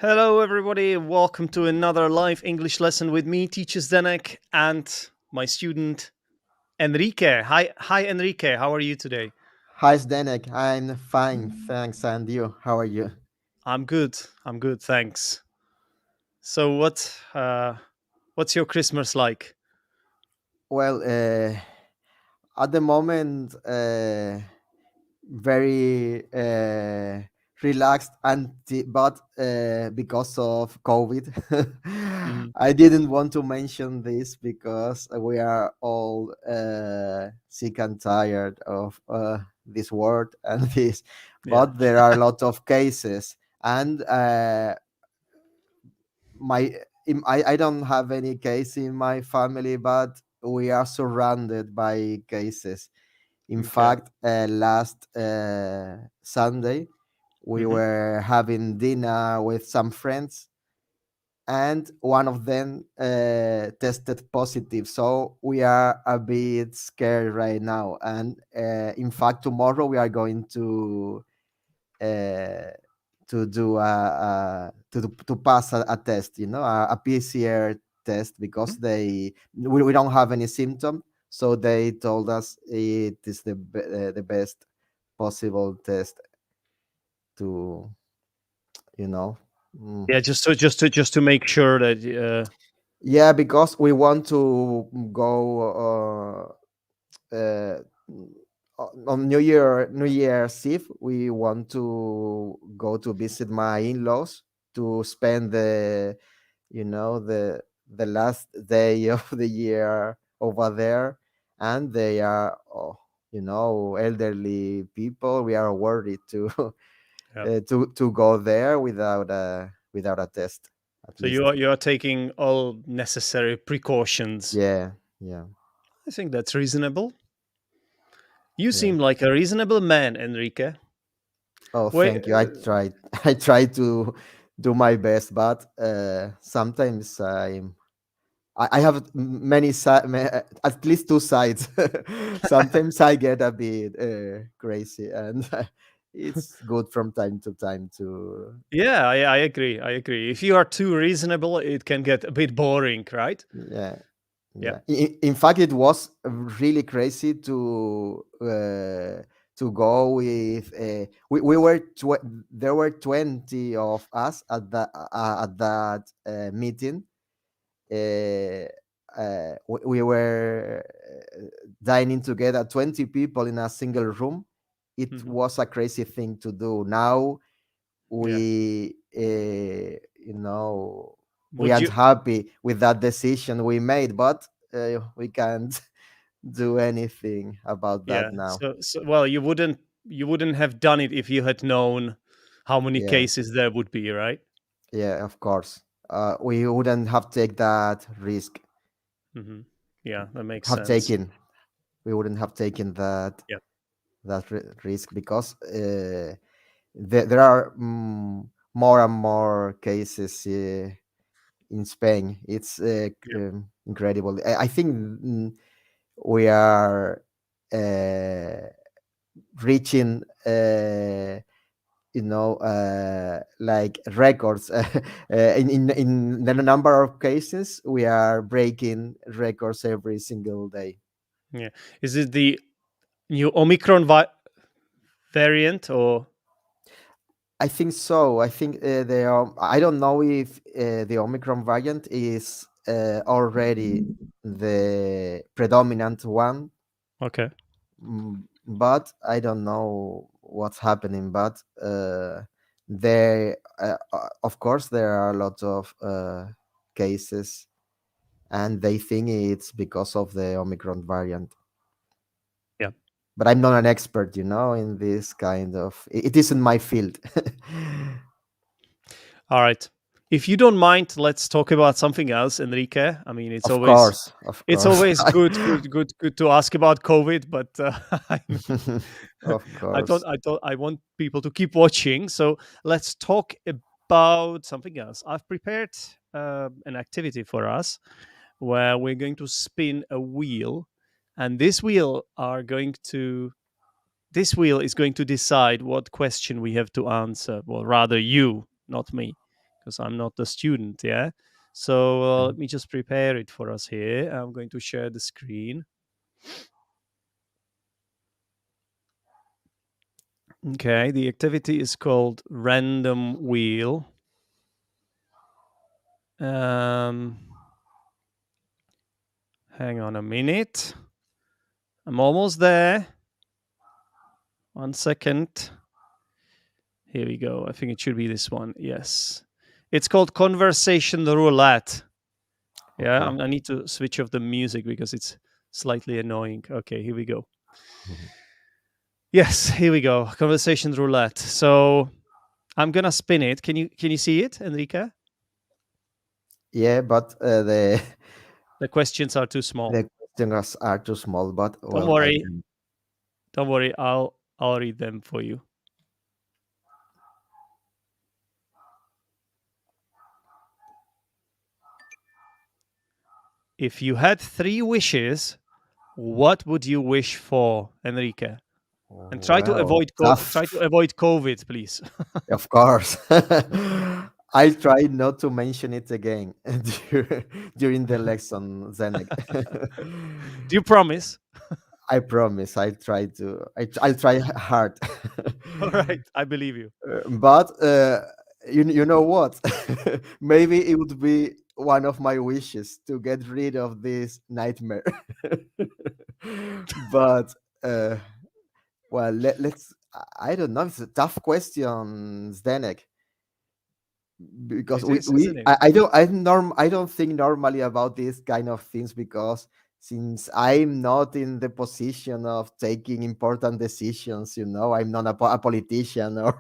Hello, everybody. Welcome to another live English lesson with me, teacher Zdenek, and my student Enrique. Hi, Enrique. How are you today? Hi, Zdenek. I'm fine, thanks. And you? How are you? I'm good. I'm good. Thanks. So, what's your Christmas like? Well, at the moment, very relaxed, but because of COVID, Mhm. I didn't want to mention this because we are all sick and tired of this word and this. Yeah. But there are a lot of cases, and my I don't have any case in my family, but we are surrounded by cases. In Okay. fact, last Sunday we Hmm. were having dinner with some friends, and one of them tested positive. So we are a bit scared right now. And in fact, tomorrow we are going uh, to do to pass a test, a PCR test, because we don't have any symptom, so they told us it is the best possible test to you know mm. Yeah. Just to make sure that. Yeah, because we want to go uh, on New Year's Eve. We want to go to visit my in-laws to spend the last day of the year over there, and they are elderly people. We are worried to Yeah. to go there without a test, at So least. you are taking all necessary precautions. Yeah, yeah, I think that's reasonable. You yeah. seem like a reasonable man, Enrique. Oh, Wait. thank you. I tried. I tried to do my best, but sometimes I have at least two sides. Sometimes I get a bit crazy, and it's good from time to time to. Yeah, I agree. I agree. If you are too reasonable, it can get a bit boring, right? Yeah, Yeah. yeah. In fact, it was really crazy to go with. We were there were 20 of us at that meeting. uh, we were dining together, 20 people in a single room. It Hmm. was a crazy thing to do. Now Yeah. we you know we Would aren't you? happy with that decision we made, but we can't do anything about Yeah. that now. So well, you wouldn't have done it if you had known how many Yeah, cases there would be, right? yeah, of course. We wouldn't have taken that risk. Hmm. Yeah, that makes Have sense. taken We wouldn't have taken Yeah. that risk, because there are more and more cases in Spain. It's Yeah. incredible. I think we are uh, reaching like records. In the number of cases, we are breaking records every single day. Yeah. Is it the new Omicron variant or? I think so. I think they are. I don't know if the Omicron variant is already the predominant one, Okay. but I don't know what's happening. But of course, there are a lot of cases, and they think it's because of the Omicron variant. Yeah. But I'm not an expert, in this kind of. It isn't my field. All right. If you don't mind, let's talk about something else, Enrique. I mean, it's Of always course, of it's course. always good to ask about COVID, but I mean, Of I thought course. I want people to keep watching. So let's talk about something else. I've prepared an activity for us where we're going to spin a wheel, and this wheel is going to decide what question we have to answer. Well, rather you, not me. because I'm not the student. Yeah. So let me just prepare it for us here. I'm going to share the screen. Okay, the activity is called Random Wheel. Um, hang on a minute. I'm almost there. 1 second. Here we go. I think it should be this one. Yes. It's called Conversation Roulette. Yeah, Okay. I need to switch off the music because it's slightly annoying. Okay, here we go. Mhm. Yes, here we go. Conversation Roulette. So I'm gonna spin it. Can you see it, Enrique? Yeah, but The questions are too small. the questions are too small. But Don't well, I worry. can. Don't worry. I'll read them for you. If you had 3 wishes, what would you wish for, Enrique? And Well, try to tough. avoid COVID, please. Of course. I'll try not to mention it again during the lesson, Zdenek. Do you promise? I promise. I'll try to. I'll try hard. All right, I believe you. But you know what? Maybe it would be one of my wishes to get rid of this nightmare. But well, let's. I don't know. It's a tough question, Zdenek, because It is, isn't it? I don't think normally about these kind of things, because since I'm not in the position of taking important decisions, I'm not a politician or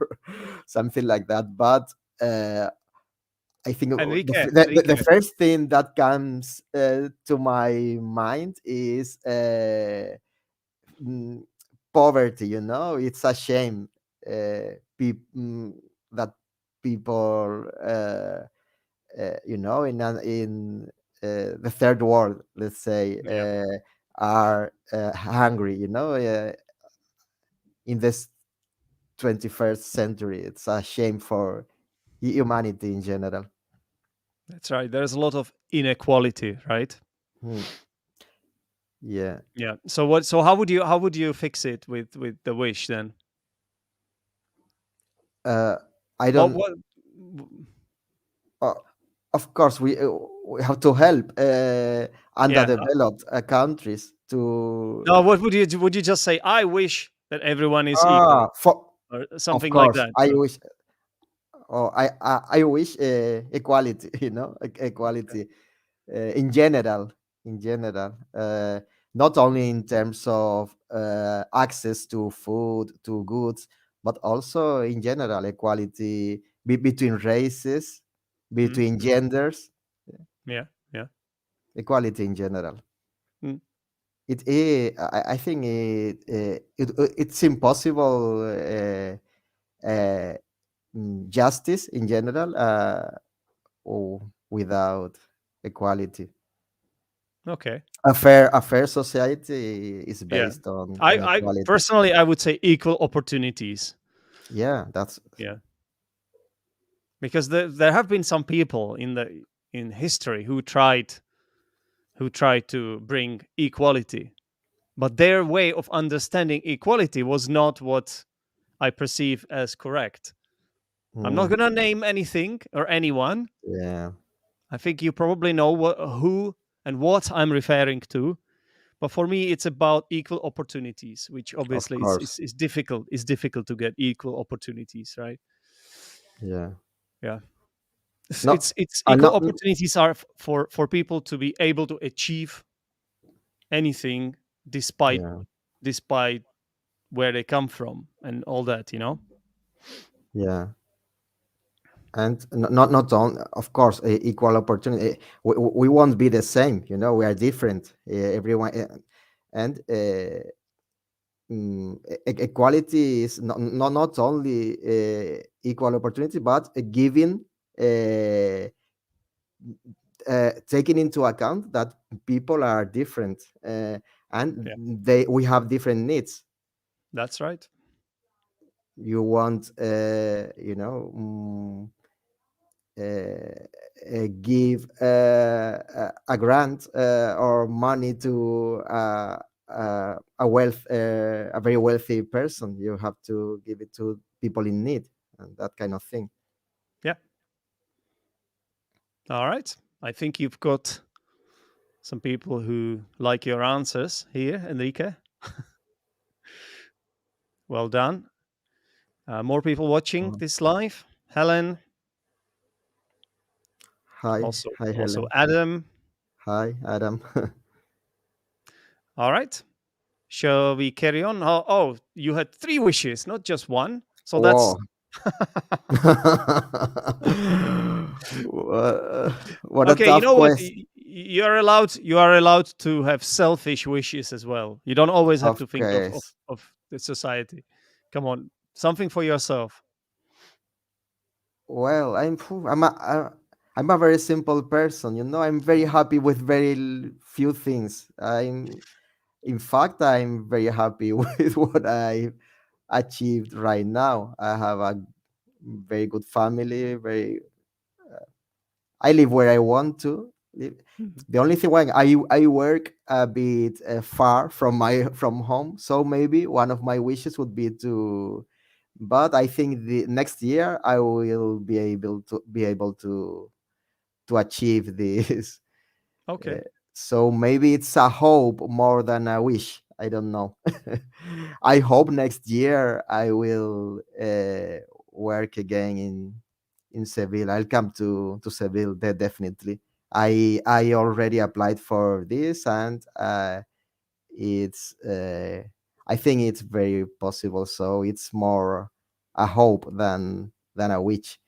something like that. But I think Enrique, the Enrique, first thing that comes to my mind is mm, poverty. It's a shame, that people, in the third world, let's say, yeah, are hungry. In this 21st century, it's a shame for humanity in general. that's right. There's a lot of inequality, right? Hmm. Yeah. Yeah. So what? So how would you fix it with the wish then? Uh, I What don't. what? Uh, of course, we have to help Yeah. underdeveloped countries to. No. What would you just say? I wish that everyone is equal, For or of something like course, that. I wish. Oh, I wish equality. Equality in general. In general, not only in terms of access to food, to goods, but also in general equality between races, between Mm-hmm. genders, Yeah. Yeah. equality in general. Mm. I think it's impossible, uh, justice in general, without equality. Okay. A fair society is Yeah. based on I equality. personally I would say equal opportunities. Yeah, that's. Yeah. Because there have been some people in history who tried to bring equality, but their way of understanding equality was not what I perceive as correct. I'm not Mm, going to name anything or anyone. yeah, I think you probably know who and what I'm referring to. But for me, it's about equal opportunities, which of obviously is, course. is, is difficult. It's difficult to get equal opportunities, right? Yeah. Yeah. It's No, it's, it's equal not. opportunities are for people to be able to achieve anything despite Yeah, despite where they come from and all that. yeah. And not on, of course, equal opportunity. We won't be the same. We are different. Everyone, and equality is not only equal opportunity, but giving, uh, taking into account that people are different, and Yeah, we have different needs. that's right. You want, give a grant or money to a very wealthy person. You have to give it to people in need and that kind of thing. Yeah. All right. I think you've got some people who like your answers here, Enrique. Well done. More people watching Oh, this live. Helen, hi, hi, also Helen. Adam. Hi, Adam. All right. Shall we carry on? You had three wishes, not just one. So that's Whoa. What a okay. You tough know what? quest. You are allowed. You are allowed to have selfish wishes as well. You don't always have to Of think of course. the society. Come on, something for yourself. Well, I'm a very simple person, you know. I'm very happy with very few things. In fact, I'm very happy with what I achieved right now. I have a very good family. I live where I want to live. Mhm. The only thing when I work a bit far from my from home, so maybe one of my wishes would be to. But I think the next year I will be able to achieve this. Okay, Uh, so maybe it's a hope more than a wish. I don't know. I hope next year I will work again in Seville. I'll come to Seville definitely. I already applied for this and it's I think it's very possible. So it's more a hope than a wish.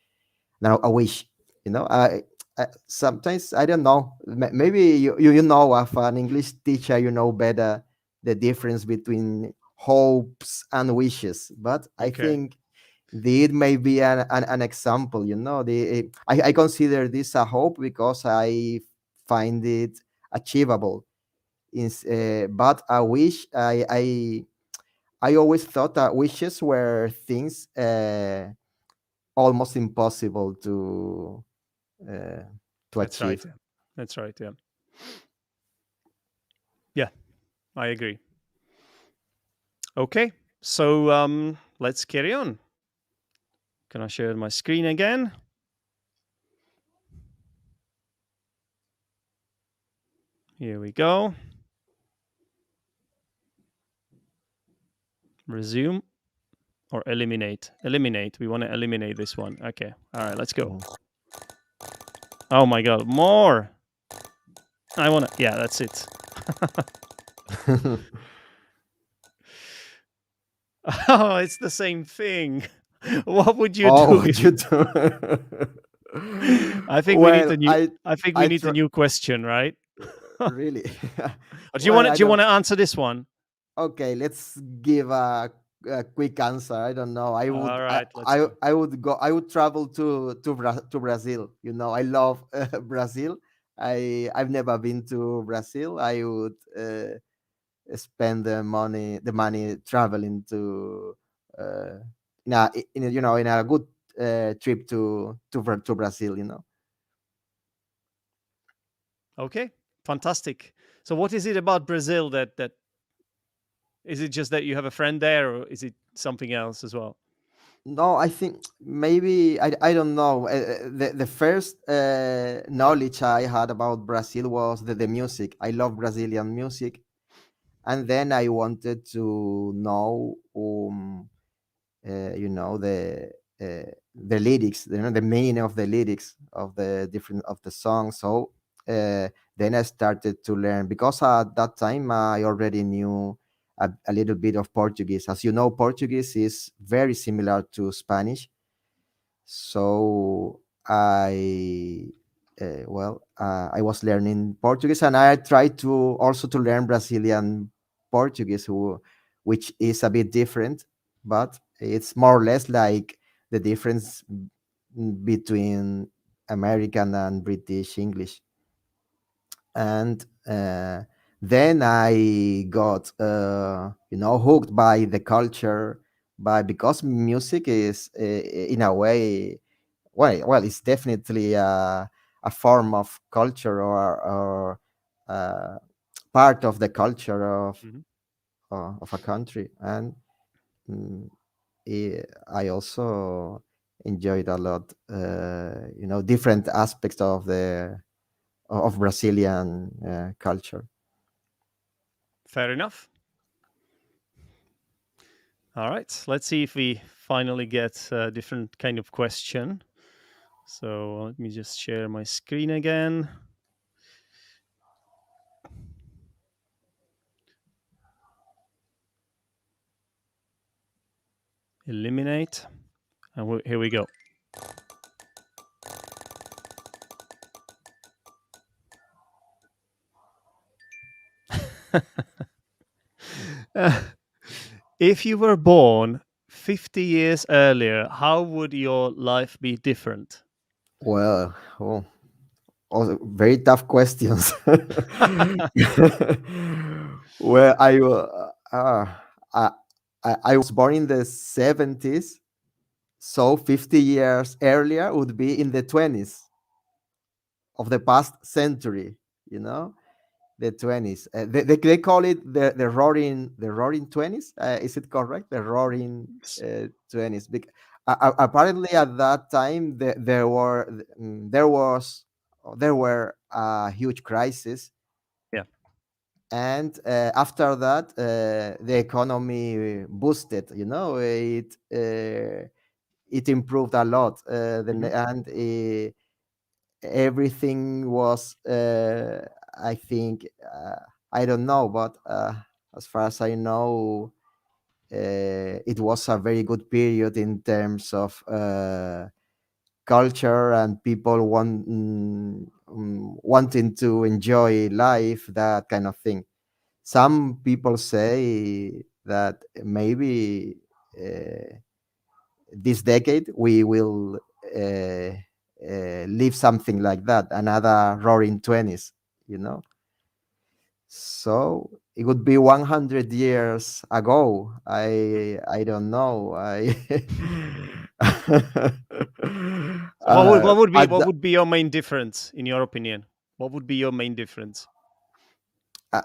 Now a wish, you know. I sometimes I don't know. Maybe you know, of an English teacher, you know better the difference between hopes and wishes. But I okay, think it may be an example. You know, I consider this a hope because I find it achievable. But a wish, I always thought that wishes were things almost impossible uh, to that's right. achieve. Yeah, that's right. Yeah, yeah, I agree. Okay, so let's carry on. Can I share my screen again? Here we go. Resume or eliminate. Eliminate. We want to eliminate this one. Okay. All right. Let's go. Mhm. Oh my god, more. I want to. Yeah, that's it. Oh, it's the same thing. What would you Oh, do what if? you do? I think we need Well, a new. I I think we I need a try new question, right? Or really. do you want Well, to? I Do you want don't. to answer this one? Okay, let's give a quick answer. I don't know. I would All right, let's go. I would go. I would travel to Brazil. You know, I love Brazil. I've never been to Brazil. I would spend the money traveling to in a good trip to Brazil. You know. Okay, fantastic. So, what is it about Brazil that is it just that you have a friend there, or is it something else as well? No, I think maybe I don't know. The first knowledge I had about Brazil was the music. I love Brazilian music, and then I wanted to know the lyrics, the meaning of the lyrics of the different of the songs. So then I started to learn because at that time I already knew a little bit of Portuguese. As you know, Portuguese is very similar to Spanish. So I was learning Portuguese, and I tried to also to learn Brazilian Portuguese, which is a bit different, but it's more or less like the difference between American and British English. And then I got hooked by the culture, by because music is in a way well, it's definitely a form of culture, or uh, part of the culture Hmm. of a country. And mm, I also enjoyed a lot, different aspects of Brazilian culture. Fair enough. All right, let's see if we finally get a different kind of question. So let me just share my screen again. Eliminate. And here we go. Uh, if you were born 50 years earlier, how would your life be different? Well, also very tough questions. Well, I I was born in the 70s, so 50 years earlier would be in the 20s of the past century. You know, the 20s. They call it the roaring 20s. Is it correct? The roaring 20s. Apparently, at that time, there were a huge crisis, Yeah. and after that, the economy boosted. It improved a lot. Hmm. And everything was, I think, I don't know, but as far as I know, it was a very good period in terms of culture and people wanting to enjoy life, that kind of thing. Some people say that maybe uh, this decade we will live something like that, another roaring 20s, you know. So it would be 100 years ago. I don't know. I So what would be at what the, would be your main difference in your opinion? What would be your main difference? I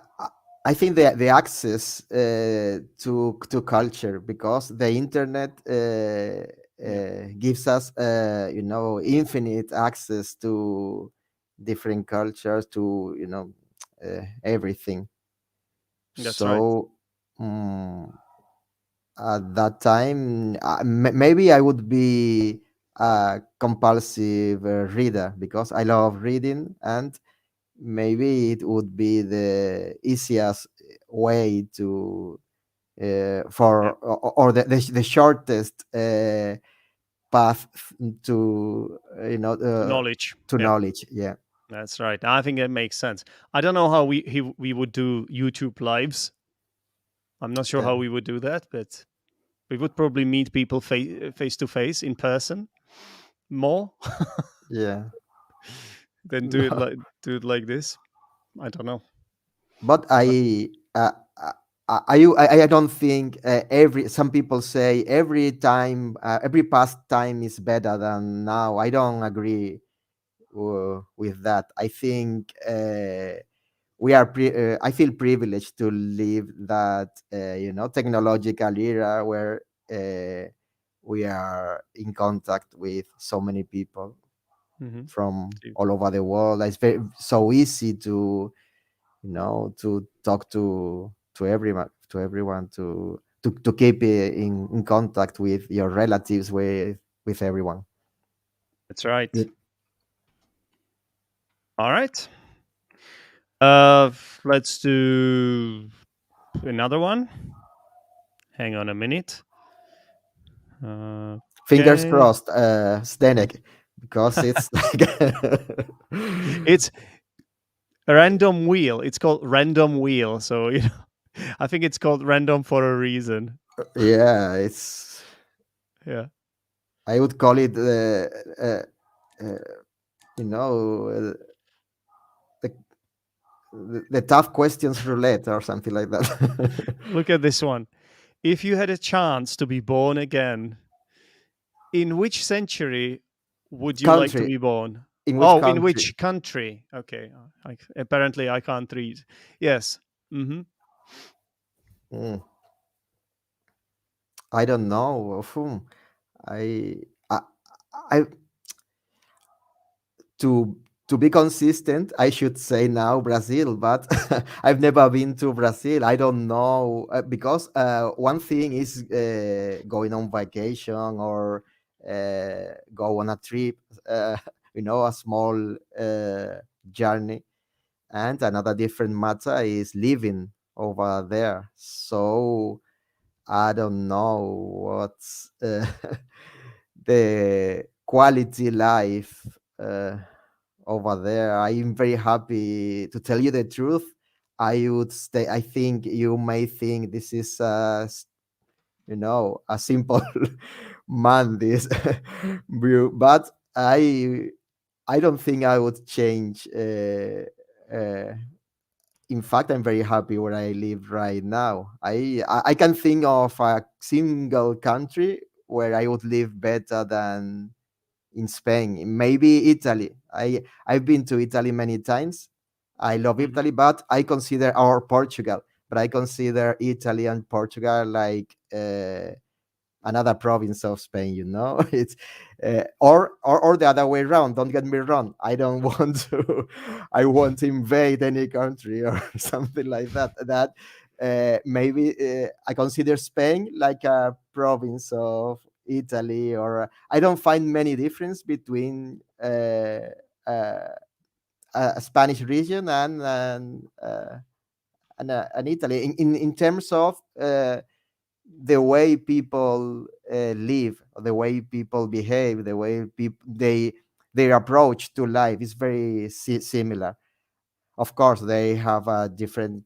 I think the access to culture, because the internet Yeah, gives us, infinite access to different cultures, to everything. that's right. So mm, at that time, maybe I would be a compulsive reader, because I love reading, and maybe it would be the easiest way to Yeah, or the shortest path to to knowledge. to Yeah, knowledge. Yeah. that's right. I think that makes sense. I don't know how we would do YouTube lives. I'm not sure Yeah. how we would do that, but we would probably meet people face to face in person more Yeah. than No. do it like this. I don't know. But But I don't think every some people say every time, every past time is better than now. I don't agree with that. I think I feel privileged to live that technological era where we are in contact with so many people hmm from all over the world. It's very so easy to to talk to everyone, to keep in contact with your relatives, with everyone. that's right. It- All right. Let's do another one. Hang on a minute. Fingers Okay. crossed, Zdenek, because it's like It's a random wheel. It's called random wheel. So, I think it's called random for a reason. yeah, it's Yeah. I would call it uh, you know uh, the, the tough questions roulette or something like that. Look at this one. If you had a chance to be born again, in which century would you like to Country. be born? In which Oh, in country? which country? Okay, apparently I can't read. Yes. Mm-hmm. Mm, I don't know of whom. I, I, I to to be consistent, I should say now Brazil, but I've never been to Brazil. I don't know because one thing is going on vacation or go on a trip, uh, a small journey, and another different matter is living over there. So I don't know what's the quality life over there. I'm very happy to tell you the truth. I would stay. I think you may think this is a simple man. This view, but I don't think I would change. Uh, in fact, I'm very happy where I live right now. I can think of a single country where I would live better than in Spain. Maybe Italy. I've been to Italy many times. I love Mm-hmm. Italy, but I consider or Portugal, but I consider Italy and Portugal like another province of Spain. It's or the other way around. Don't get me wrong. I don't want to. I want to invade any country or something like that. That maybe I consider Spain like a province of Italy, or I don't find many difference between uh, a Spanish region and Italy in terms of the way people live, the way people behave, the way their approach to life is very similar. Of course, they have a different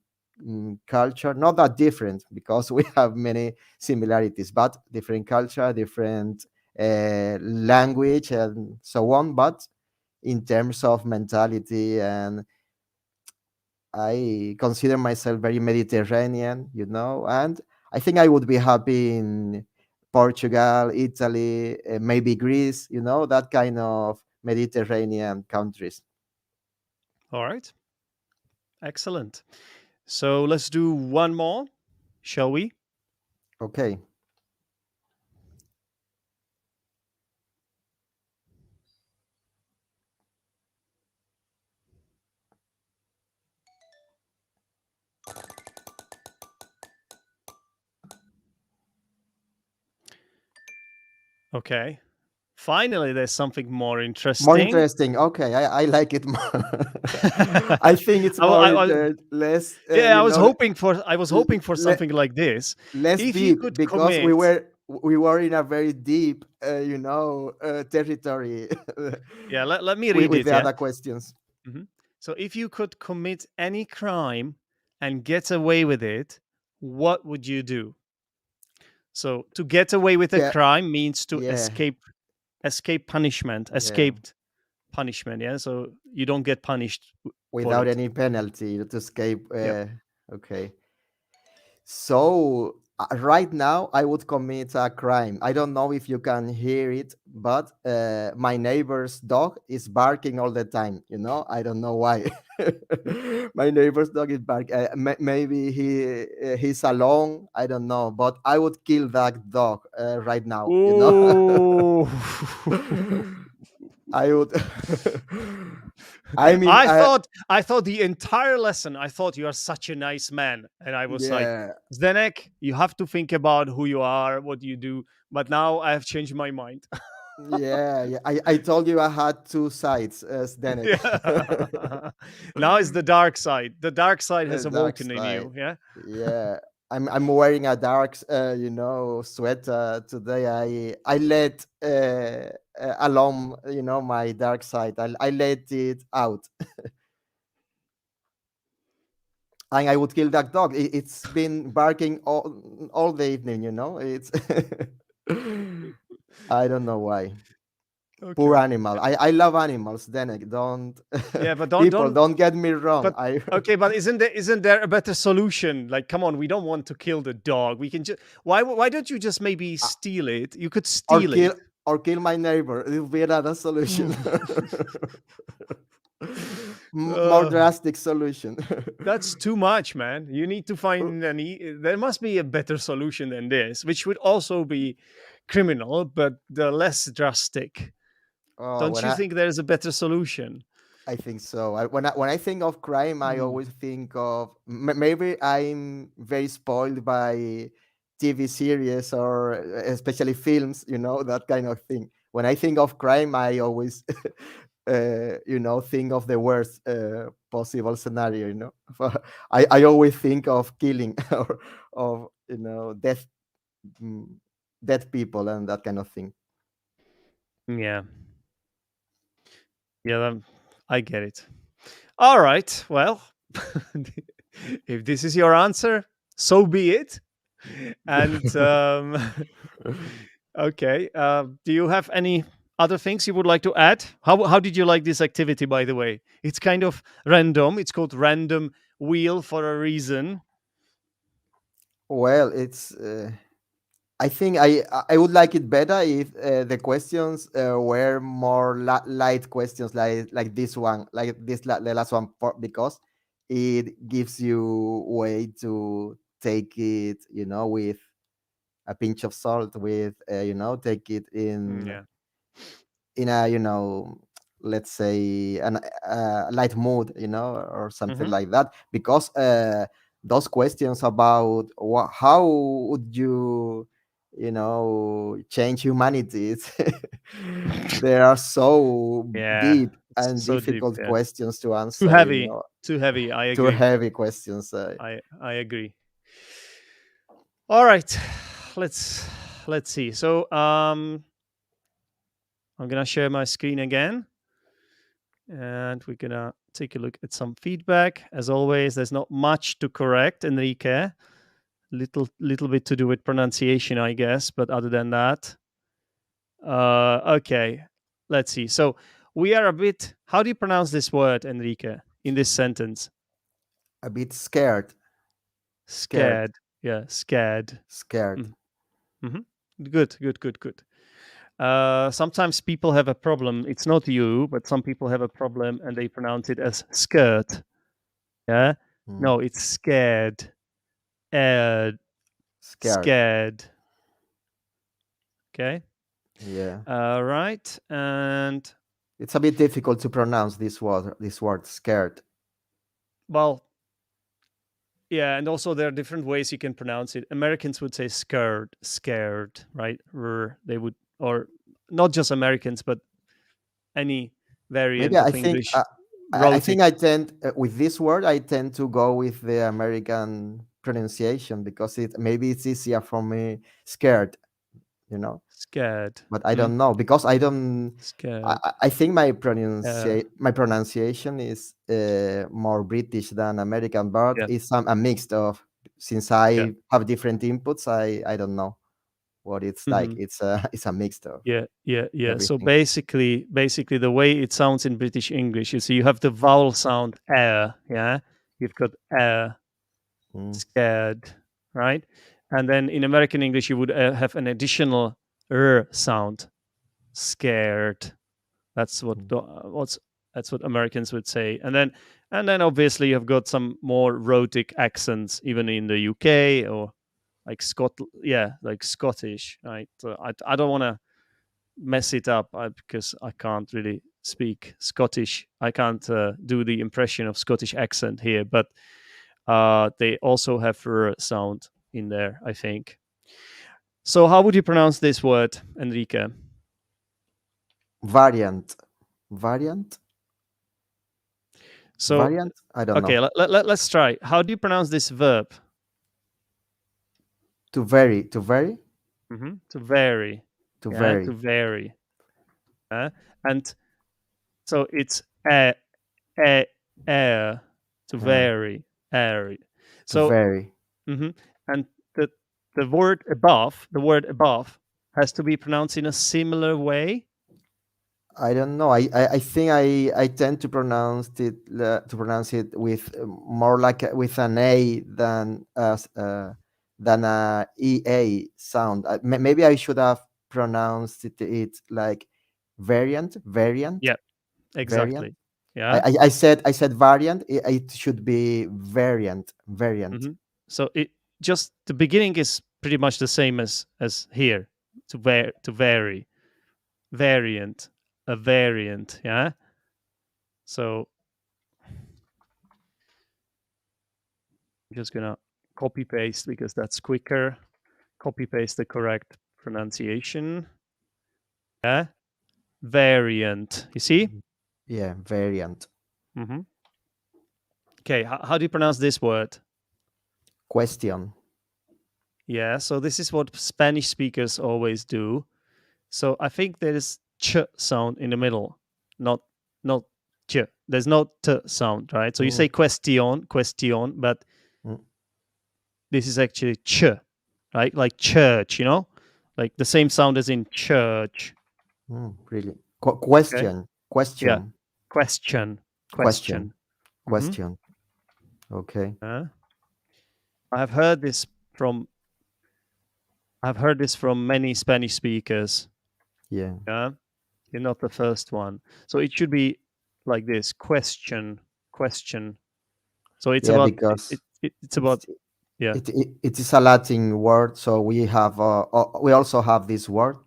culture, not that different because we have many similarities, but different culture, different language, and so on. But in terms of mentality, and I consider myself very Mediterranean, and I think I would be happy in Portugal, Italy, maybe Greece, that kind of Mediterranean countries. All right. Excellent. So let's do one more, shall we? Okay. Okay. Finally, there's something more More interesting. interesting. Okay, I like it more. I think it's more less, yeah, I was hoping for le- something like this. less If you deep could because we commit, were we were in a very deep, territory let me with, read with it. the Yeah. other questions. Mhm. So if you could commit any crime and get away with it, what would you do? So to get away with a Yeah, crime means to yeah, escape punishment, yeah. escaped punishment. Yeah. So you don't get punished for Without it. any penalty to escape. Yep. Okay. So right now, I would commit a crime. I don't know if you can hear it, but my neighbor's dog is barking all the time. I don't know why. My neighbor's dog is barking. Maybe he's alone. I don't know, but I would kill that dog right now. Ooh. I would. I mean, I thought the entire lesson, I thought you are such a nice man. And I was like, yeah. Zdenek, you have to think about who you are, what you do. But now I have changed my mind. Yeah, yeah. I told you I had two sides, Zdenek. yeah. Now it's the dark side. The dark side The has dark awoken in side. you. Yeah. Yeah. I'm wearing a dark, sweater today. I let alone, my dark side. I let it out, and I would kill that dog. It's been barking all the evening. It's. I don't know why. Poor Okay. animal. I love animals. Then don't Yeah, but people don't don't get me wrong. but okay, but isn't there a better solution? Like, come on, we don't want to kill the dog. We can just why don't you just maybe Uh, steal it? You could or steal kill it. or kill my neighbor. It would be another solution. Hmm. More Uh, drastic solution. that's too much, man. You need to find there must be a better solution than this, which would also be criminal, but the less drastic. Oh, Don't you think there's a better solution? I think so. When I think of crime, I Hmm. always think of maybe I'm very spoiled by TV series or especially films, that kind of thing. When I think of crime, I always, think of the worst possible scenario. I always think of killing or of death, mm, dead people and that kind of thing. Yeah, yeah, I get it. All right. Well, if this is your answer, so be it. And okay, do you have any other things you would like to add? How did you like this activity? By the way, it's kind of random. It's called random wheel for a reason. Well, it's. I think I would like it better if the questions were more light questions like this one, like the last one, because it gives you way to take it, with a pinch of salt, with take it Yeah. in a let's say an light mood, or something Hmm. like that, because those questions about how would you change humanity, they are so Yeah. deep and So deep. difficult Yeah. questions to Too answer, heavy. Too heavy. I too agree. heavy questions. I agree. All right. Let's let's see. So I'm gonna share my screen again, and we're gonna take a look at some feedback. As always, there's not much to correct, Enrique. Little bit to do with pronunciation, I guess, but other than that, okay. Let's see. So we are a bit. How do you pronounce this word, Enrique, in this sentence? A bit scared, scared, Scared. Yeah, scared. scared. Mm-hmm. Good, good, good, good. Sometimes people have a problem. It's not you, but some people have a problem and they pronounce it as skirt. Yeah. Mm, No, it's scared. scared. Scared. Okay. Yeah, Right. And it's a bit difficult to pronounce this word scared. well, yeah. And also, there are different ways you can pronounce it. Americans would say scared, scared, right? They would, or not just Americans, but any Maybe variant I of think English I wrote it. think I tend with this word I tend to go with the American pronunciation because it's easier for me. Scared, you know. Scared. But I Hmm? don't know because I don't. Scared. I think my Uh, pronunciation is more British than American, but yeah. it's a mix of. Since Yeah. I have different inputs, I don't know what it's like. Hmm. It's a it's a mix of Yeah, yeah, yeah. So everything. basically, the way it sounds in British English is you have the vowel sound air. Yeah, you've got air, Mm, scared, right? And then in American English, you would have an additional r sound, scared. That's what mm, what's that's what Americans would say. And then obviously you've got some more rhotic accents, even in the UK or like like Scottish, right? So I don't want to mess it up because I can't really speak Scottish. I can't do the impression of Scottish accent here, but they also have r sound in there, I think. So how would you pronounce this word, Enrique? variant, variant, So variant. I don't okay, know. let's try. How do you pronounce this verb? To vary, To vary. to Yeah, to vary, vary. And so it's a air to uh, vary, airy. to So vary. mhm, and the word above has to be pronounced in a similar way. I don't know. I think I tend to pronounce it with more like with an a than a ea sound. Maybe I should have pronounce it like variant, Yeah, variant. exactly. Yeah. I said variant. It should be variant, variant. Hmm. So it just the beginning is pretty much the same as here, to vary, variant, a variant. Yeah. So I'm just gonna copy paste because that's quicker. Copy paste the correct pronunciation. Yeah. Variant. You see? Yeah, variant. Hmm. Okay. How do you pronounce this word? Question. Yeah. So this is what Spanish speakers always do. So I think there is ch sound in the middle, not ch. There's no t sound, right? So you Mm, say question, but mm, this is actually ch, right? Like church, like the same sound as in church. really. Okay. Question. Yeah. Question. Question. Question. Question. Hmm. Question. Okay. I've heard this from I've heard this from many Spanish speakers. Yeah. Yeah. You're not the first one. So it should be like this: question, question. So it's Yeah, about because it's about it's yeah. it is a Latin word, so we also have this word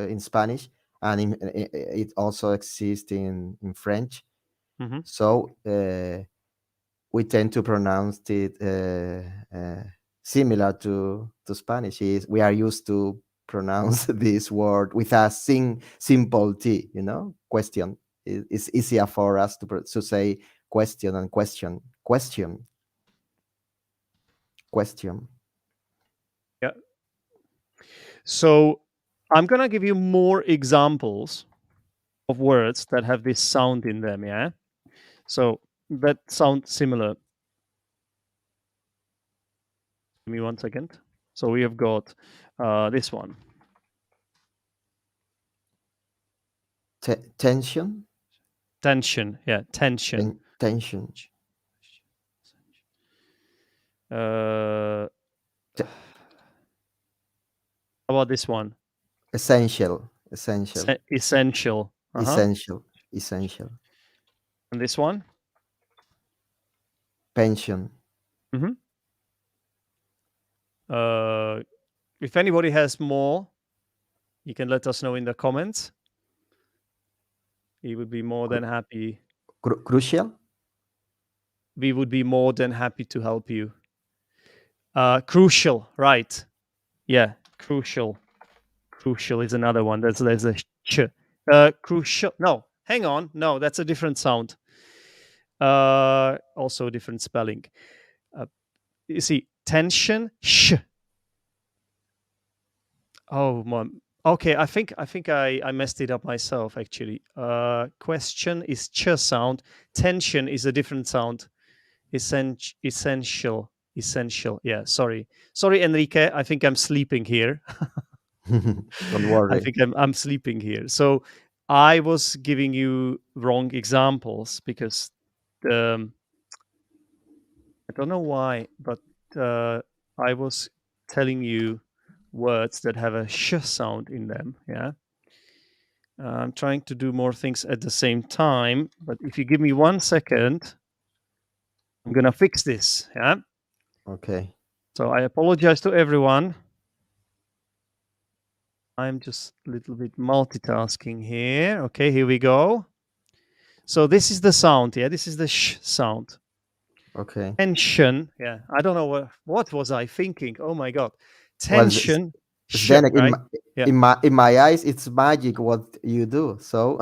in Spanish, and it also exists in French. Hmm. So we tend to pronounce it similar to Spanish. We are used to pronounce this word with a simple T. Question. It's easier for us to say question and question. Yeah. So I'm gonna give you more examples of words that have this sound in them. Yeah. So that sound similar. Give me 1 second. So we have got this one. Tension. Tension. Yeah. Tension. Tension. How T- about this one? essential. Essential. Essential. Uh huh. Essential. Essential. And this one? Pension. Hmm. Uh, if anybody has more, you can let us know in the comments. We would be more than Cru- happy. crucial. We would be more than happy to help you. Crucial, right? Yeah, crucial. Crucial is another one. There's a ch. Crucial. No, hang on. No, that's a different sound. Also different spelling. Uh, you see, tension. Sh. Oh, mom. Okay, I think I messed it up myself actually. Question is ch sound. Tension is a different sound. Essential. Yeah, sorry, Enrique. I think I'm sleeping here. Don't I worry. think I'm sleeping here. So I was giving you wrong examples because um, I don't know why, but I was telling you words that have a sh sound in them. Yeah. I'm trying to do more things at the same time, but if you give me 1 second, I'm gonna fix this. Yeah. Okay. So I apologize to everyone. I'm just a little bit multitasking here. Okay, here we go. So this is the sound. Yeah, this is the sh sound. Okay. Tension. Yeah, I don't know what was I thinking. Oh my god, Well, tension. Sh. Zdenek, Right. Yeah. in my eyes, it's magic what you do. So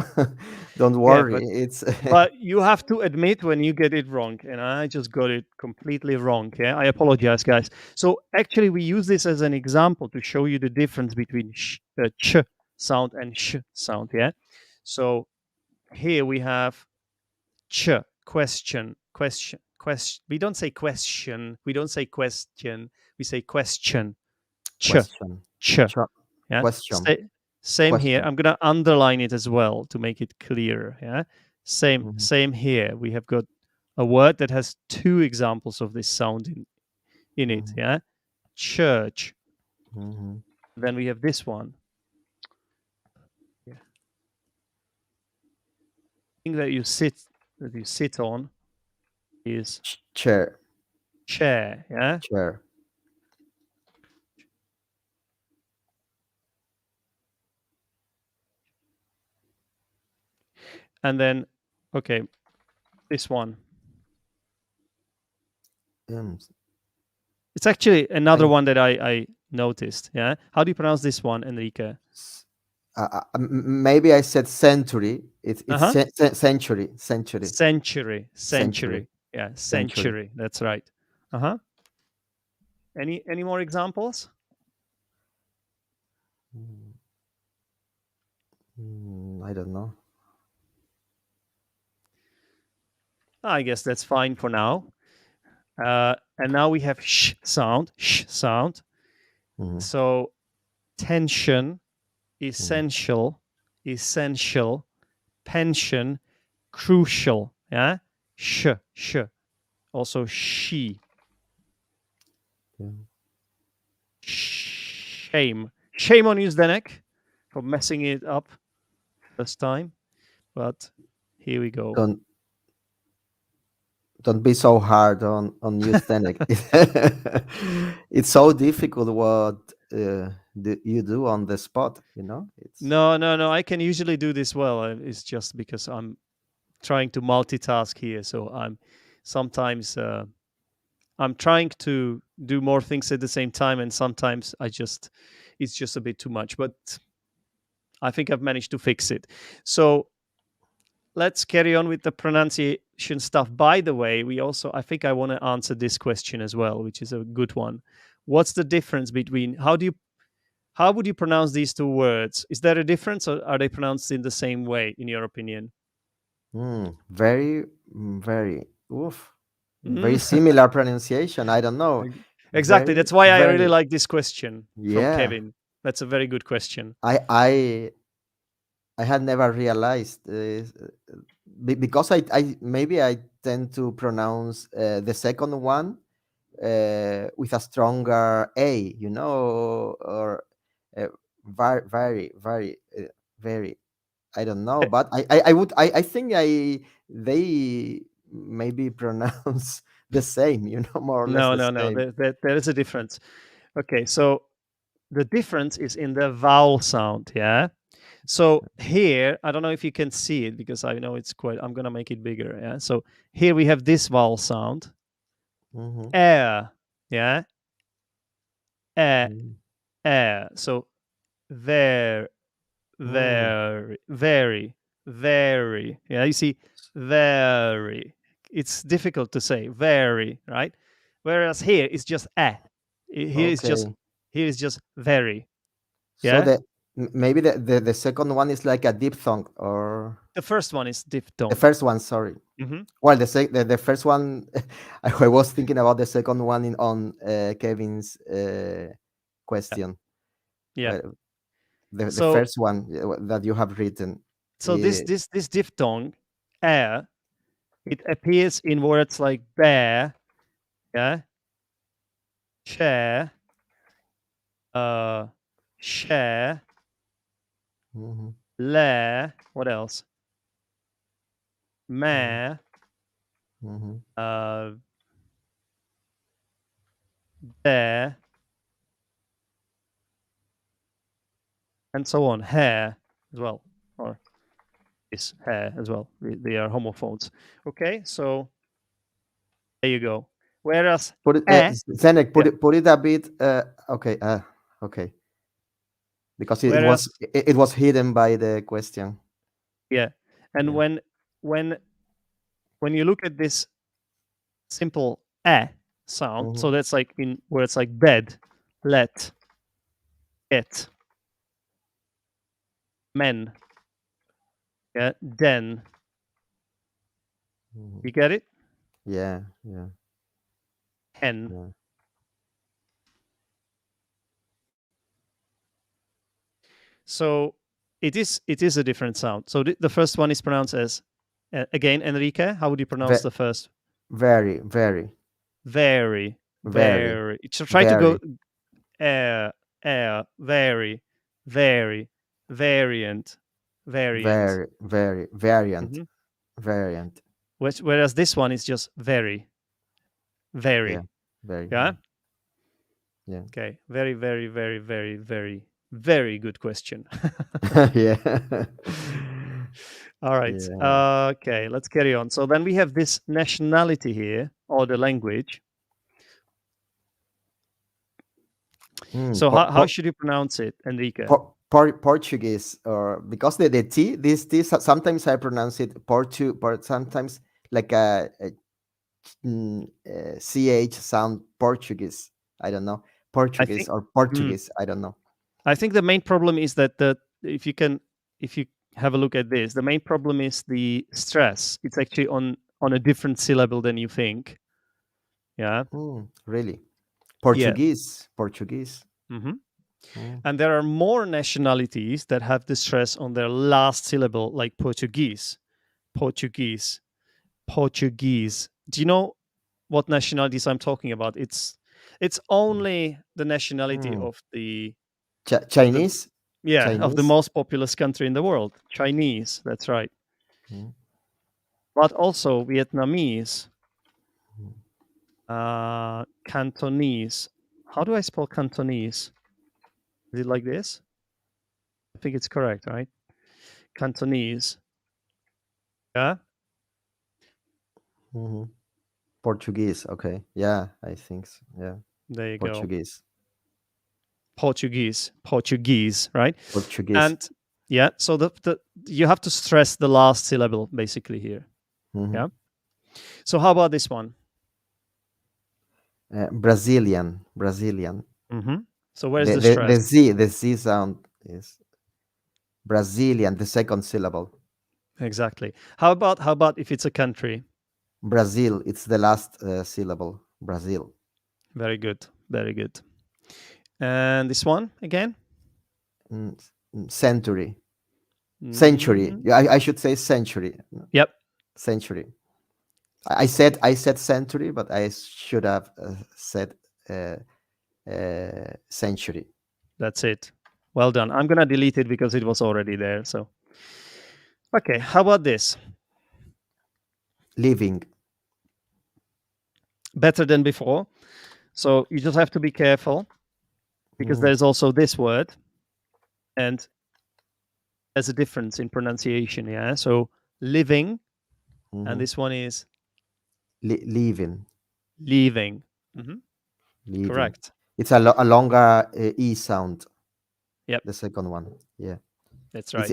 don't Yeah, worry. but It's but you have to admit when you get it wrong, and I just got it completely wrong. Yeah, I apologize, guys. So actually, we use this as an example to show you the difference between ch sound and sh sound. Yeah. So here we have ch, question. We don't say question. We don't say question. We say question. Ch, question. ch. Yeah. Question. Same here. Question. I'm gonna underline it as well to make it clear. Yeah. Same Mhm, same here. We have got a word that has two examples of this sound in it. mhm, Yeah. Church. mhm. Then we have this one. thing that you sit on is Chair. chair. Yeah. Chair. And then, okay, this one. Um, It's actually another I- one that I noticed. Yeah. How do you pronounce this one, Enrique? Maybe I said century. It's Uh-huh. century. Century. Century. Yeah, Century. century. That's right. Uh-huh. Any more examples? I don't know. I guess that's fine for now. And now we have sh sound. Mhm. So tension, essential, pension, crucial. Yeah, sh. Also she. Yeah. Shame on you, Zdenek, for messing it up first time. But here we go. Don't be so hard on you, Zdenek. It's so difficult what you do on the spot. It's No. I can usually do this well. It's just because I'm trying to multitask here. So I'm sometimes I'm trying to do more things at the same time, and sometimes it's just a bit too much. But I think I've managed to fix it. So let's carry on with the pronunciation stuff. By the way, I think I want to answer this question as well, which is a good one. What's the difference between how would you pronounce these two words? Is there a difference, or are they pronounced in the same way, in your opinion? very, very, very Mm. similar pronunciation. I don't know. Exactly. Very, That's why I really very, like this question from yeah. Kevin. That's a very good question. I had never realized because I maybe I tend to pronounce the second one with a stronger A, or uh, very. I don't know, Eh, but I think they maybe pronounce the same, more or less No, the no. same. There is a difference. Okay, so the difference is in the vowel sound. Yeah. So here, I don't know if you can see it because I know it's quite. I'm gonna make it bigger. Yeah. So here we have this vowel sound, Hmm. air. Yeah, air, Hmm. air. So there, Hmm. very. Yeah, you see, very. It's difficult to say very, right? Whereas here it's just a. Here is just Okay, very. so Yeah. maybe the second one is like a diphthong, or The first one is the diphthong. first one. Sorry. Hmm. Well, the first one, I was thinking about the second one on Kevin's Yeah. question. Yeah. Well, the So first one that you have written. this uh, this diphthong air, it appears in words like bear, yeah, chair, share, mhm, lair. What else? mhm, Mare, mhm, uh, bear, and so on. Hair as well, or is hair as well. They are homophones. Okay, so there you go. Whereas Put it, Zenek, yeah, put it a bit. Okay, okay, because whereas it was hidden by the question. yeah, and Yeah. when when you look at this simple eh sound, Hmm. so that's like in words like bed, let, it, men, yeah, den. Hmm. You get it? Yeah, yeah, Hen. yeah. So it is a different sound. So the first one is pronounced as again, Enrique. How would you pronounce Ve- the first? very, very, Very, very, very. So try to go very, very, very, variant, variant. very, very variant. Mhm. Variant. whereas this one is just very, Yeah. very. Very. Yeah. Yeah. Okay. Very, very, very, very, very, very good question. Yeah. All right. Yeah. Okay. Let's carry on. So then we have this nationality here, or the language. Mm, So how should you pronounce it, Enrique? Portuguese, or because the T, this T, sometimes I pronounce it but sometimes like CH sound Portuguese. I don't know. I Portuguese think. or Mm, Portuguese. I don't know. I think the main problem is that if you can, if you have a look at this, the main problem is the stress. It's actually on a different syllable than you think. Yeah. Really? Yeah. Portuguese. Portuguese. Hmm. Mm, And there are more nationalities that have the stress on their last syllable, like Portuguese, Portuguese, Portuguese. Do you know what nationalities I'm talking about? It's only the nationality mm. of the Chinese. yeah, of the Chinese. most populous country in the world, Chinese. That's right. Mm, But also Vietnamese, mm. Cantonese. How do I spell Cantonese? Is it like this? I think it's correct, right? Cantonese. Yeah, Mhm. Portuguese. Okay. Yeah, I think so. Yeah. there you go. Portuguese. Portuguese, right? Portuguese. And yeah, so the you have to stress the last syllable basically here. Hmm. Yeah. So how about this one? Brazilian. Brazilian. Hmm. So where's the stress? The Z sound is Brazilian, the second syllable. Exactly. How about if it's a country? Brazil, it's the last syllable. Brazil. Very good. Very good. And this one again? Mm, Century. Century. Mm, Yeah, I should say century. yep, Century. I said century, but I should have said uh, century. that's it. Well done. I'm gonna delete it because it was already there. So okay, how about this? Living. Better than before. So you just have to be careful because Mhm, there's also this word and there's a difference in pronunciation. Yeah. So living, and mhm. this one is Living. leaving. Hmm. Living. Correct. It's a longer e sound. Yep, The second one. Yeah. that's right.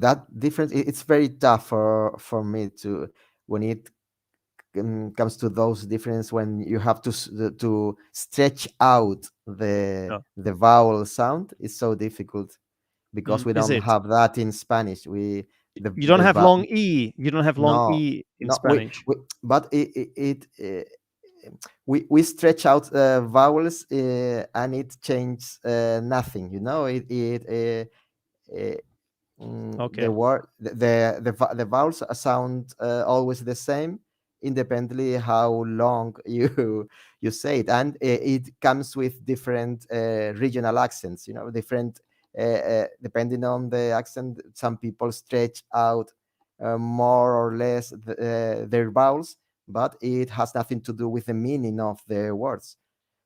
That difference. It's very tough for me to when it comes to those difference, when you have to stretch out Oh. the vowel sound. It's so difficult because we Is don't it? have that in Spanish. We You don't the have long e. You don't have long no, e in no, Spanish. but we stretch out vowels, and it changes nothing. You know, uh, the Okay. word the vowels sound always the same, independently how long you say it, and it comes with different regional accents. You know, different depending on the accent. Some people stretch out more or less their vowels, but it has nothing to do with the meaning of the words.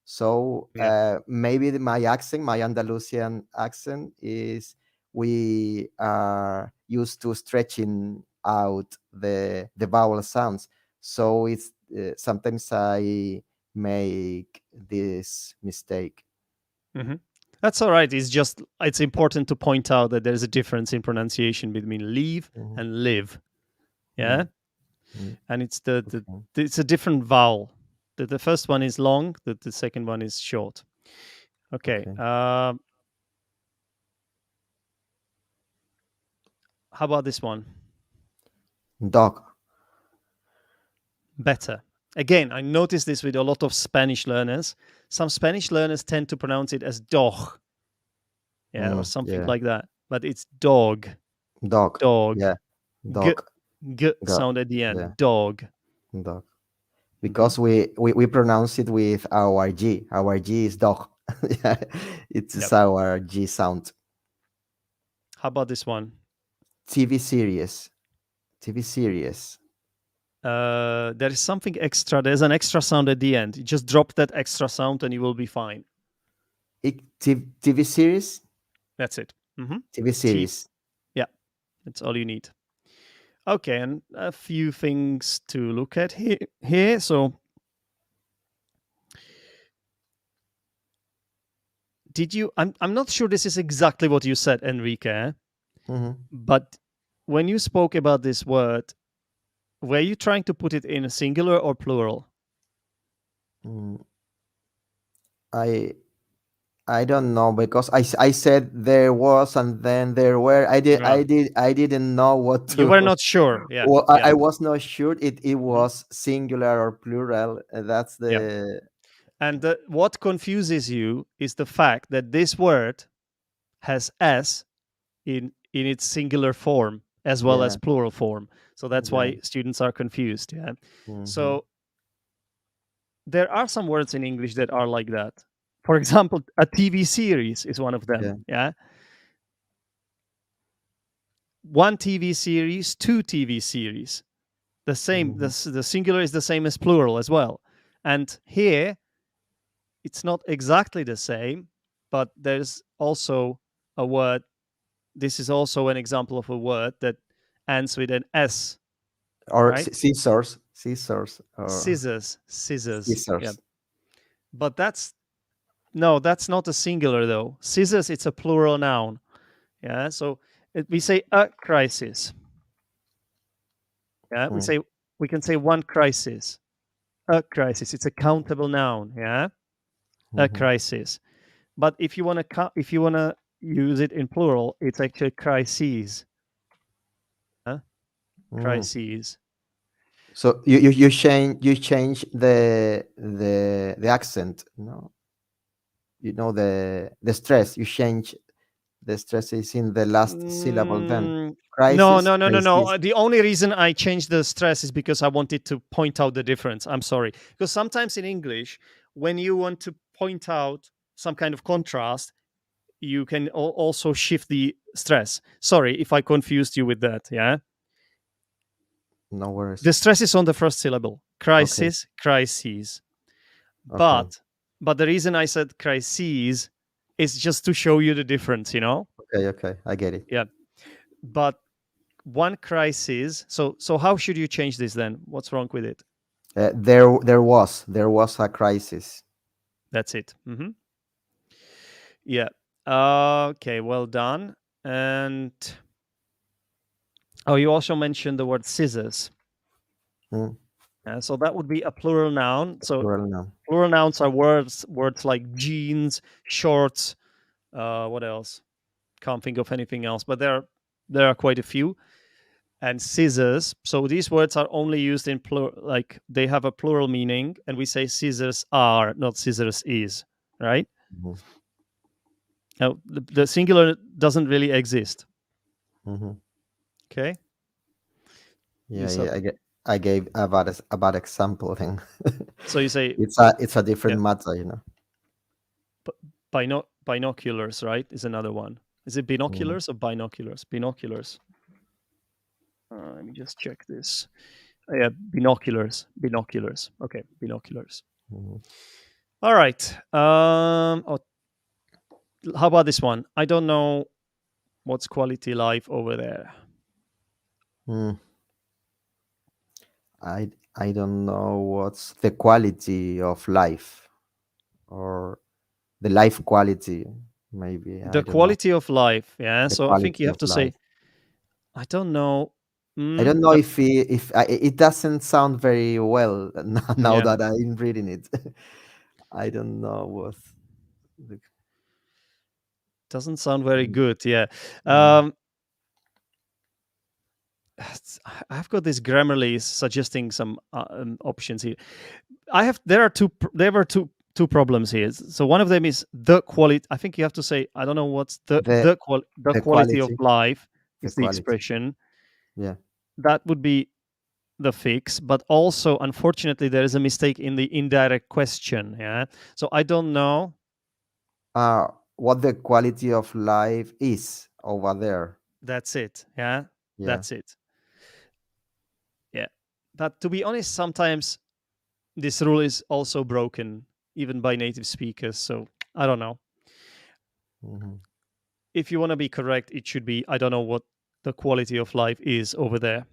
So Yeah. maybe my accent, my Andalusian accent, is we are used to stretching out the vowel sounds. So it's sometimes I make this mistake. Hmm. That's all right. It's important to point out that there's a difference in pronunciation between leave Mhm. and live. Yeah, Mm, mm, and it's okay. it's a different vowel. The first one is long. The second one is short. Okay. Okay. How about this one? Dog. Better. Again, I noticed this with a lot of Spanish learners. Some Spanish learners tend to pronounce it as dog, yeah, or something Yeah. like that. But it's dog, Dog. dog, Yeah. g Dog. g Go. sound at the Yeah. end, dog. Dog. Hmm. Because we pronounce it with our G. Our G is dog. Yeah. It's Yep. our G sound. How about this one? TV series. TV series. There is something extra. There's an extra sound at the end. You just drop that extra sound and you will be fine. TV series. That's it. Mm-hmm. TV series. Yeah, that's all you need. Okay, and a few things to look at here. So, did you? I'm not sure this is exactly what you said, Enrique. Mm-hmm. But when you spoke about this word, were you trying to put it in a singular or plural? I don't know, because I said there was and then there were. Yeah. I didn't know what You to. were not sure. Yeah. Well, Yeah. I was not sure it Mhm. was singular or plural. That's Yeah. the. And what confuses you is the fact that this word has s in its singular form as well as Yeah. plural form. So that's Yeah. why students are confused. Yeah. Mm-hmm. So there are some words in English that are like that. For example, a TV series is one of them. Yeah. Yeah. One TV series, two TV series. The same, Mm-hmm. the singular is the same as plural as well. And here, it's not exactly the same, but there's also a word. This is also an example of a word that ends with an S, Or right? scissors, or Scissors. Yeah. scissors. But that's not a singular though. Scissors, it's a plural noun. Yeah. So we say a crisis. Yeah. Mm. We can say one crisis. A crisis. It's a countable noun. Yeah. A Mm-hmm. crisis. But if you wanna use it in plural, it's actually crises. Mm. Crises. So you change the accent. The stress. You change the stress is in the last syllable. Then No, crisis, no, no, no, no. crisis. The only reason I changed the stress is because I wanted to point out the difference. I'm sorry. Because sometimes in English, when you want to point out some kind of contrast, you can also shift the stress. Sorry if I confused you with that. Yeah. No worries. The stress is on the first syllable. Okay. Crisis, crises. Okay. But the reason I said crises is just to show you the difference, you know? Okay. Okay. I get it. Yeah. But one crisis. So how should you change this then? What's wrong with it? There was a crisis. That's it. Yeah. Okay. Well done. And you also mentioned the word scissors. Mm. So that would be a plural noun. So Plural noun. plural nouns are words like jeans, shorts. What else? Can't think of anything else, but there are quite a few. And scissors. So these words are only used in plural, like they have a plural meaning, and we say scissors are, not scissors is, right? Mhm. Now the singular doesn't really exist. Mhm. Okay. Yeah, So yeah. I gave a bad example. Then you say it's a different yeah, matter. binoculars, right? Is another one. Is it Mhm. binoculars or binoculars? Binoculars. Let me just check this. Yeah, binoculars. Binoculars. Okay, binoculars. Mhm. All right. How about this one? I don't know what's quality life over there. Mm. I don't know what's the quality of life, or the life quality. Maybe I The don't know quality of life. Yeah. the So I think you quality have of to say, life. I don't know. I don't know if it doesn't sound very well now Yeah. that I'm reading it. I don't know what. The, Doesn't sound very mm, good. Yeah. mm. Um, I've got this Grammarly suggesting some options here. There were two problems here. So one of them is the quality. I think you have to say, I don't know what's the the the quality of quality, life the is the quality. expression. Yeah. That would be the fix, but also unfortunately there is a mistake in the indirect question. Yeah. So I don't know. What the quality of life is over there. That's it. Yeah. Yeah. That's it. But to be honest, sometimes this rule is also broken, even by native speakers. So I don't know. Mhm. If you want to be correct, it should be I don't know what the quality of life is over there.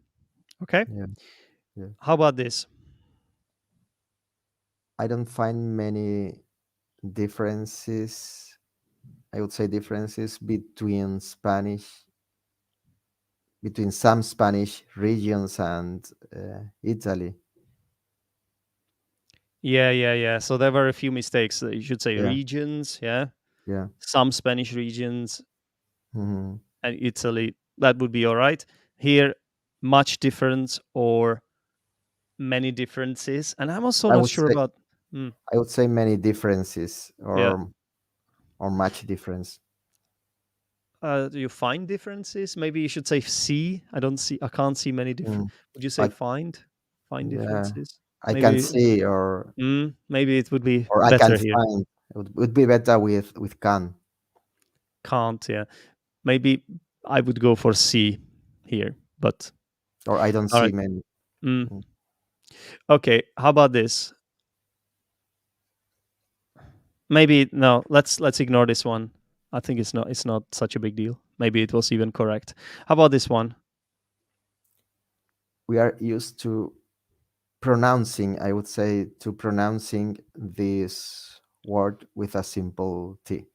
Okay. Yeah, yeah. How about this? I don't find many differences. I would say differences between some Spanish regions and Italy. Yeah, yeah, yeah. So there were a few mistakes. You should say Yeah, regions. Yeah. yeah. Some Spanish regions Mhm. and Italy. That would be all right. Here, much difference or many differences. And I'm also I not would sure say about. Hmm, I would say many differences yeah. or much difference. Do you find differences? Maybe you should say see. I don't see. I can't see many different. Mm. Would you say Like find yeah, differences? I can Maybe. see Maybe it would be or I can better here. find. It would be better with can, Can't. Yeah. Maybe I would go for C here. But or I don't all see right. many. Mm. Mm. Okay. How about this? Maybe no. Let's ignore this one. I think it's not such a big deal. Maybe it was even correct. How about this one? We are used to pronouncing. I would say to pronouncing this word with a simple T.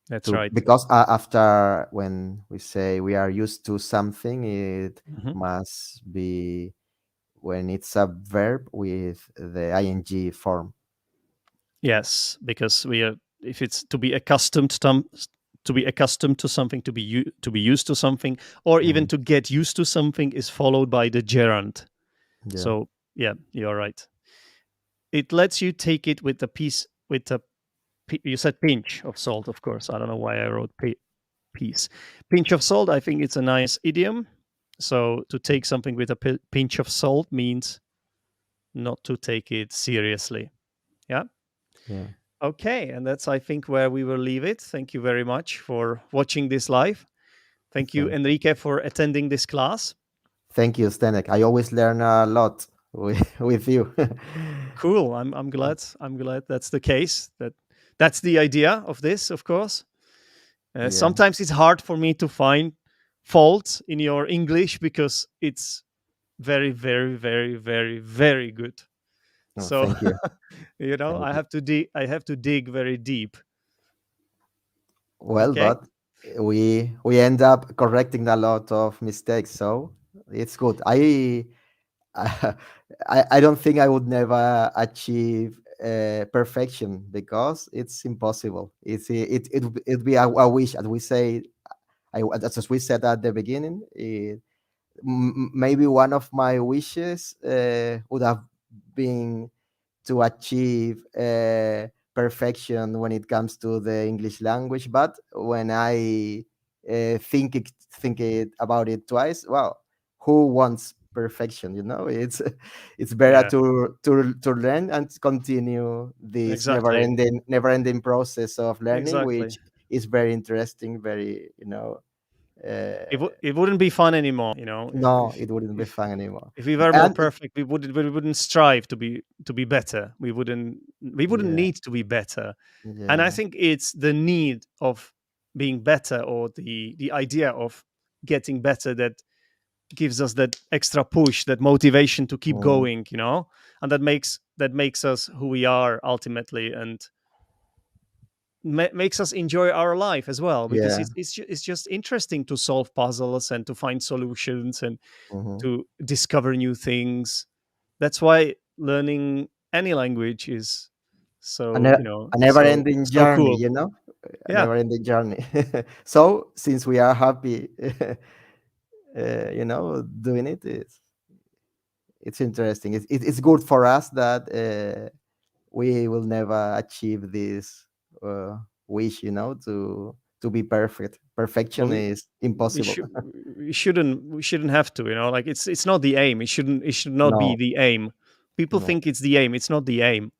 That's To right. because after when we say we are used to something, it Mhm. must be when it's a verb with the ing form. Yes, because we are. If it's to be accustomed to be accustomed to something, to be used to something, or even Mhm. to get used to something, is followed by the gerund. Yeah, So yeah, you're right. It lets you take it with a piece with a. You said pinch of salt, of course. I don't know why I wrote piece. Pinch of salt. I think it's a nice idiom. So to take something with a pinch of salt means not to take it seriously. Yeah. yeah. Okay, and that's I think where we will leave it. Thank you very much for watching this live. Thank you, Thank, Enrique, for attending this class. thank you, Zdenek. I always learn a lot with you. Cool. I'm glad. I'm glad that's the case. That's the idea of this, of course. Yeah. Sometimes it's hard for me to find faults in your English because it's very, very, very, very, very good. Oh, So thank you. Thank I you. have to dig very deep. Well, Okay. but we end up correcting a lot of mistakes, so it's good. I don't think I would never achieve perfection because it's impossible. It'd be a wish, as we say. As we said at the beginning, maybe one of my wishes would have been to achieve perfection when it comes to the English language. But when I think it about it twice, well, who wants perfection? It's better Yeah. to learn and continue this Exactly. never ending process of learning, Exactly. which is very interesting, very It wouldn't be fun anymore, no, it wouldn't be if fun anymore. if we were more And perfect, we wouldn't strive to be better. We wouldn't yeah, need to be better. And I yeah, think it's the need of being better, or the idea of getting better, that gives us that extra push, that motivation to keep mm, going, and that makes us who we are ultimately, and makes us enjoy our life as well, because yeah. it's just interesting to solve puzzles and to find solutions and Mhm. to discover new things. That's why learning any language is A, so ne- a never so ending so journey, cool. a Yeah. never ending journey. So, since we are happy, doing it's interesting. It's good for us that we will never achieve this wish, to be perfect. But Perfection is we impossible. should we shouldn't have to, like it's not the aim. It should not be No, the aim. People no, think it's the aim. It's not the aim.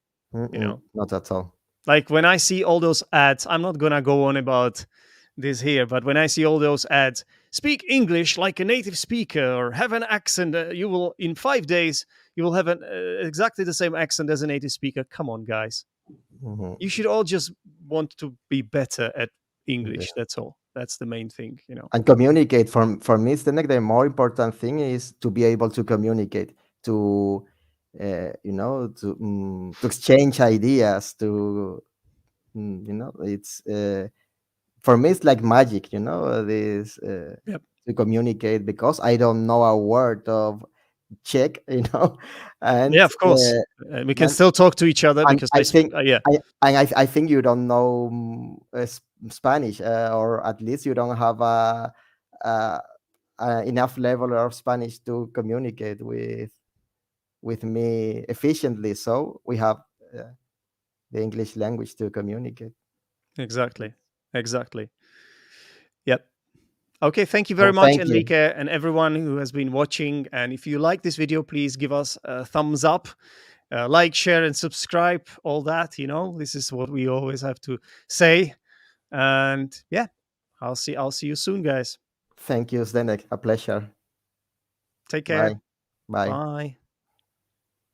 you know not at all. like when I see all those ads, I'm not gonna go on about this here, but when I see all those ads speak English like a native speaker or have an accent. You will, in 5 days, you will have exactly the same accent as a native speaker. Come on, guys. Mhm. You should all just want to be better at Yeah. English. That's all. That's the main thing, you know. And communicate. For me, Zdenek, the more important thing is to be able to communicate, to to exchange ideas, to it's for me it's like magic, this Yep. to communicate, because I don't know a word of Czech, and Yeah, of course. We can and still talk to each other and because I think yeah, I think you don't know Spanish, or at least you don't have a, enough level of Spanish to communicate with me efficiently. So we have uh, the English language to communicate. exactly. Exactly. Yep. Okay, thank you very Oh, much, thank you. Enrique, and everyone who has been watching. And if you like this video, please give us a thumbs up, like, share, and subscribe. All that, this is what we always have to say. And yeah, I'll see you soon, guys. Thank you, Zdenek. A pleasure. Take care. Bye. Bye. Bye.